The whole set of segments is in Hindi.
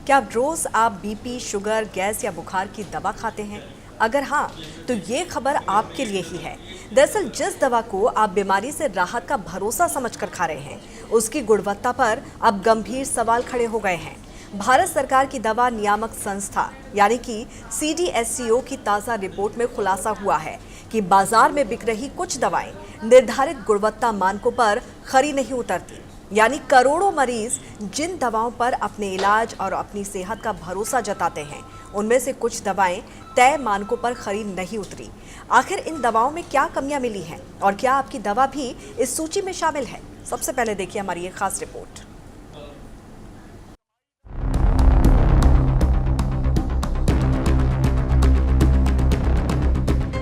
क्या रोज आप बीपी, शुगर, गैस या बुखार की दवा खाते हैं? अगर हाँ, तो ये खबर आपके लिए ही है। दरअसल जिस दवा को आप बीमारी से राहत का भरोसा समझकर खा रहे हैं, उसकी गुणवत्ता पर अब गंभीर सवाल खड़े हो गए हैं। भारत सरकार की दवा नियामक संस्था यानी कि CDSCO की ताज़ा रिपोर्ट में खुलासा हुआ है कि बाजार में बिक रही कुछ दवाएं निर्धारित गुणवत्ता मानकों पर खरी नहीं उतरती। यानी करोड़ों मरीज जिन दवाओं पर अपने इलाज और अपनी सेहत का भरोसा जताते हैं, उनमें से कुछ दवाएं तय मानकों पर खरी नहीं उतरी। आखिर इन दवाओं में क्या कमियां मिली हैं और क्या आपकी दवा भी इस सूची में शामिल है? सबसे पहले देखिए हमारी ये खास रिपोर्ट।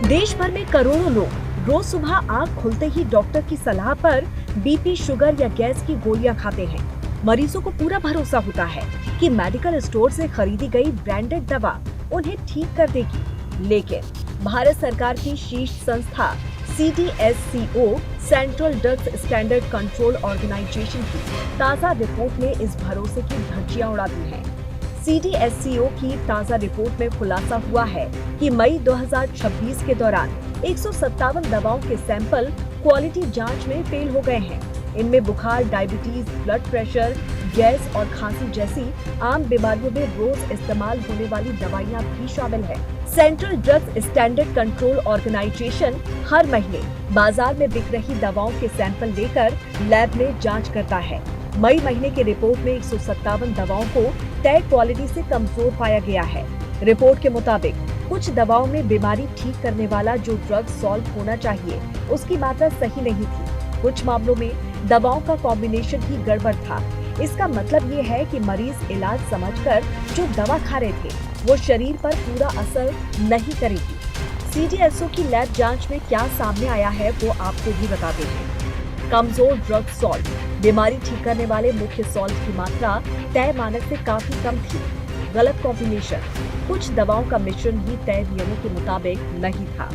देश भर में करोड़ों लोग रोज सुबह आंख खुलते ही डॉक्टर की सलाह पर बीपी, शुगर या गैस की गोलियां खाते हैं। मरीजों को पूरा भरोसा होता है कि मेडिकल स्टोर से खरीदी गई ब्रांडेड दवा उन्हें ठीक कर देगी। लेकिन भारत सरकार की शीर्ष संस्था CDSCO central drugs standard control organisation की ताज़ा रिपोर्ट ने इस भरोसे की धज्जियां उड़ा दी हैं। CDSCO की ताज़ा रिपोर्ट में खुलासा हुआ है कि मई 2026 के दौरान 157 दवाओं के सैंपल क्वालिटी जांच में फेल हो गए हैं। इनमें बुखार, डायबिटीज, ब्लड प्रेशर, गैस और खांसी जैसी आम बीमारियों में रोज इस्तेमाल होने वाली दवाइयां भी शामिल है। Central drugs standard control organisation हर महीने बाजार में बिक रही दवाओं के सैंपल लेकर लैब में जांच करता है। मई महीने की रिपोर्ट में 157 दवाओं को तय क्वालिटी से कमजोर पाया गया है। रिपोर्ट के मुताबिक कुछ दवाओं में बीमारी ठीक करने वाला जो ड्रग सॉल्व होना चाहिए उसकी मात्रा सही नहीं थी। कुछ मामलों में दवाओं का कॉम्बिनेशन ही गड़बड़ था। इसका मतलब ये है कि मरीज इलाज समझकर जो दवा खा रहे थे वो शरीर पर पूरा असर नहीं करेगी। CDSCO की लैब जांच में क्या सामने आया है वो आपको भी बता देंगे। कमजोर ड्रग सॉल्ट, बीमारी ठीक करने वाले मुख्य सॉल्ट की मात्रा तय मानक से काफी कम थी। गलत कॉम्बिनेशन, कुछ दवाओं का मिश्रण भी तय नियमों के मुताबिक नहीं था।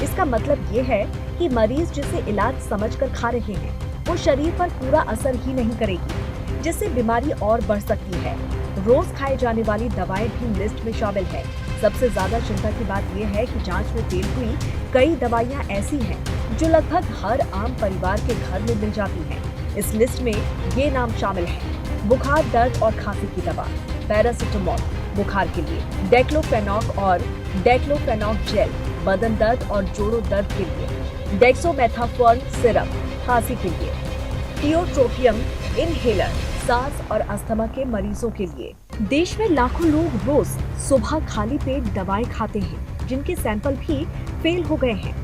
इसका मतलब ये है कि मरीज जिसे इलाज समझकर खा रहे हैं वो शरीर पर पूरा असर ही नहीं करेगी, जिससे बीमारी और बढ़ सकती है। रोज खाए जाने वाली दवाएं भी लिस्ट में शामिल है। सबसे ज्यादा चिंता की बात यह है कि जांच में फेल हुई कई दवाइयां ऐसी हैं जो लगभग हर आम परिवार के घर में मिल जाती हैं। इस लिस्ट में ये नाम शामिल है: बुखार, दर्द और खांसी की दवा, पैरासिटामोल बुखार के लिए, डेक्लोफेनाक और डेक्लोफेनाक जेल बदन दर्द और जोड़ों दर्द के लिए, डेक्सोमेथासोन सिरप खांसी के लिए, थियोट्रोपियम इनहेलर सांस और अस्थमा के मरीजों के लिए। देश में लाखों लोग रोज सुबह खाली पेट दवाएं खाते हैं जिनके सैंपल भी फेल हो गए हैं।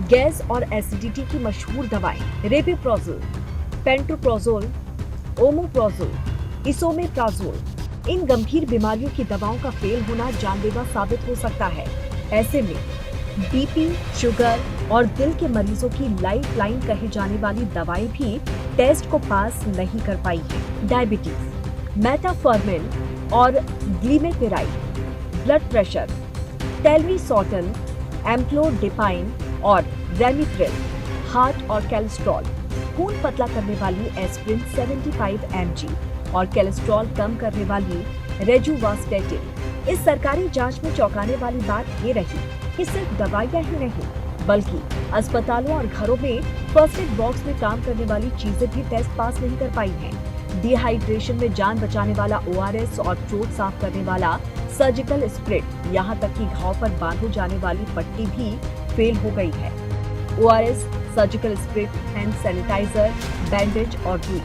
गैस और एसिडिटी की मशहूर दवाएं रेबिप्रोजोल, पेंटोप्रोजोल, ओमोप्रोजोल, इसोमेप्राजोल, इन गंभीर बीमारियों की दवाओं का फेल होना जानलेवा साबित हो सकता है। ऐसे में बीपी, शुगर और दिल के मरीजों की लाइफ लाइन कही जाने वाली दवाएं भी टेस्ट को पास नहीं कर पाई है। डायबिटीज, मेटाफॉर्मिन और ग्लिमेपेराइड, ब्लड प्रेशर, टेलमीसॉर्टन, एम्प्लोडिपाइन और रेमिप्रिल, हार्ट और कोलेस्ट्रॉल, खून पतला करने वाली एस्प्रिन 75 mg और कोलेस्ट्रॉल कम करने वाली रेजुवास्टेटिन। इस सरकारी जांच में चौंकाने वाली बात ये रही कि सिर्फ दवाइयां ही नहीं बल्कि अस्पतालों और घरों में फर्स्ट एड बॉक्स में काम करने वाली चीजें भी टेस्ट पास नहीं कर पाई हैं। डिहाइड्रेशन में जान बचाने वाला ORS और चोट साफ करने वाला सर्जिकल स्प्रिट, यहाँ तक कि घाव पर बांधे जाने वाली पट्टी भी फेल हो गई है। ORS, surgical spirit, hand sanitiser, bandage और रुई,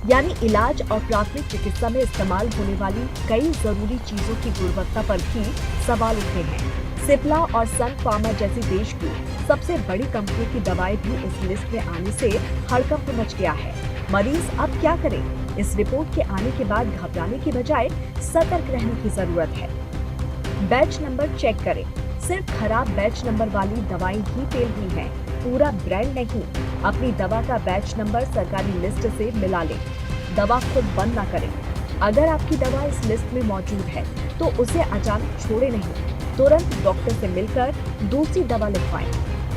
यानी इलाज और प्राथमिक चिकित्सा में इस्तेमाल होने वाली कई जरूरी चीजों की गुणवत्ता पर भी सवाल उठे हैं। सिप्ला और सन फार्मा जैसी देश की सबसे बड़ी कंपनियों की दवाएं भी इस लिस्ट में आने से हड़कंप मच गया है। मरीज अब क्या करें? इस रिपोर्ट के आने के बाद घबराने की बजाय सतर्क रहने की जरूरत है। बैच नंबर चेक करें। सिर्फ खराब बैच नंबर वाली दवाएं ही फेल हुई हैं, पूरा ब्रांड नहीं। अपनी दवा का बैच नंबर सरकारी लिस्ट से मिला लें। दवा खुद बंद ना करें। अगर आपकी दवा इस लिस्ट में मौजूद है तो उसे अचानक छोड़े नहीं, तुरंत डॉक्टर से मिलकर दूसरी दवा लिखवाएं।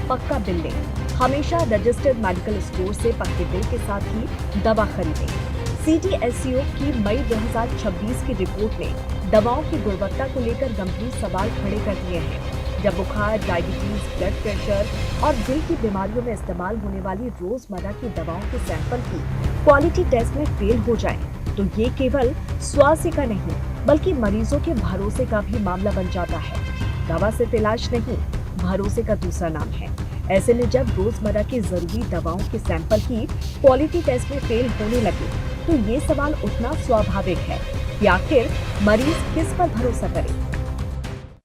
पक्का बिल लें। हमेशा रजिस्टर्ड मेडिकल स्टोर से पक्के बिल के साथ ही दवा खरीदें। CDSCO की मई 2026 की रिपोर्ट ने दवाओं की गुणवत्ता को लेकर गंभीर सवाल खड़े कर दिए हैं। जब बुखार, डायबिटीज, ब्लड प्रेशर और दिल की बीमारियों में इस्तेमाल होने वाली रोजमर्रा की दवाओं के सैंपल की क्वालिटी टेस्ट में फेल हो जाए तो ये केवल स्वास्थ्य का नहीं बल्कि मरीजों के भरोसे का भी मामला बन जाता है। दवा सिर्फ इलाज नहीं, भरोसे का दूसरा नाम है। ऐसे में जब रोजमर्रा की जरूरी दवाओं के सैंपल की क्वालिटी टेस्ट में फेल होने लगे तो ये सवाल उठना स्वाभाविक है कि आखिर मरीज किस पर भरोसा करे।